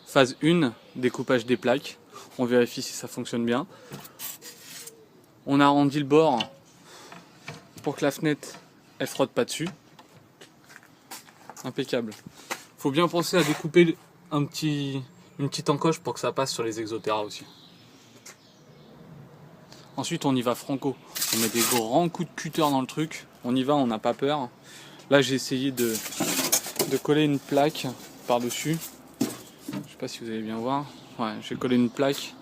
Phase 1, découpage des plaques. On vérifie si ça fonctionne bien. On arrondit le bord pour que la fenêtre elle frotte pas dessus. Impeccable. Faut bien penser à découper une petite encoche pour que ça passe sur les exotérats aussi. Ensuite on y va franco. On met des grands coups de cutter dans le truc. On y va, on n'a pas peur. Là j'ai essayé de coller une plaque par-dessus. Je sais pas si vous allez bien voir. Ouais, j'ai collé une plaque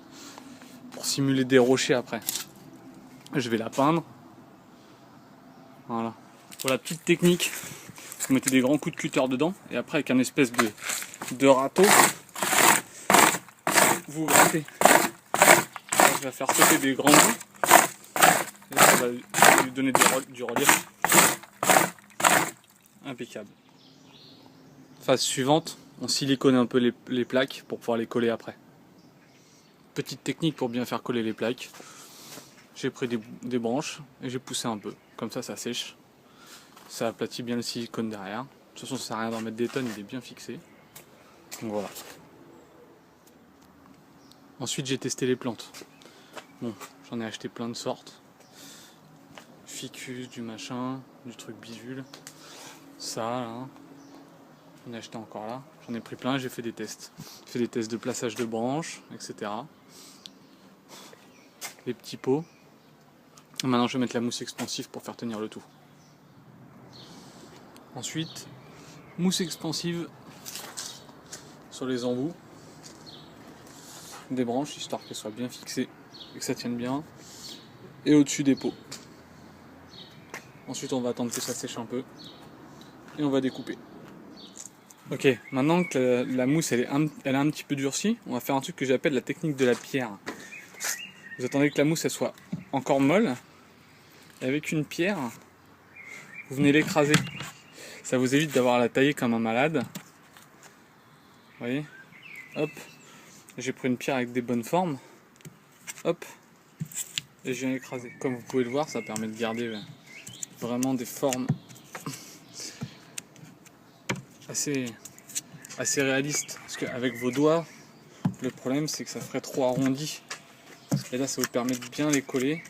pour simuler des rochers après. Je vais la peindre. Voilà. Voilà, petite technique. Vous mettez des grands coups de cutter dedans et après avec un espèce de râteau, vous grattez. Là, je vais faire sauter des grands bouts. Et ça va lui donner du relief. Impeccable. Phase suivante, on silicone un peu les plaques pour pouvoir les coller après. Petite technique pour bien faire coller les plaques. J'ai pris des branches et j'ai poussé un peu. Comme ça sèche. Ça aplatit bien le silicone derrière. De toute façon, ça sert à rien d'en mettre des tonnes, il est bien fixé. Donc voilà. Ensuite, j'ai testé les plantes. Bon, j'en ai acheté plein de sortes. Ficus, du machin, du truc bidule. Ça, là. J'en ai acheté encore là. J'en ai pris plein et j'ai fait des tests. J'ai fait des tests de plaçage de branches, etc. Les petits pots. Et maintenant, je vais mettre la mousse expansive pour faire tenir le tout. Ensuite, mousse expansive sur les embouts des branches, histoire qu'elles soient bien fixées et que ça tienne bien. Et au-dessus des pots. Ensuite, on va attendre que ça sèche un peu. Et on va découper. Ok, maintenant que la mousse elle a un petit peu durci, on va faire un truc que j'appelle la technique de la pierre. Vous attendez que la mousse elle soit encore molle. Et avec une pierre, vous venez l'écraser. Ça vous évite d'avoir à la tailler comme un malade. Vous voyez? Hop. J'ai pris une pierre avec des bonnes formes. Hop. Et je viens l'écraser. Comme vous pouvez le voir, ça permet de garder vraiment des formes assez réalistes. Parce qu'avec vos doigts, le problème c'est que ça ferait trop arrondi. Et là, ça vous permet de bien les coller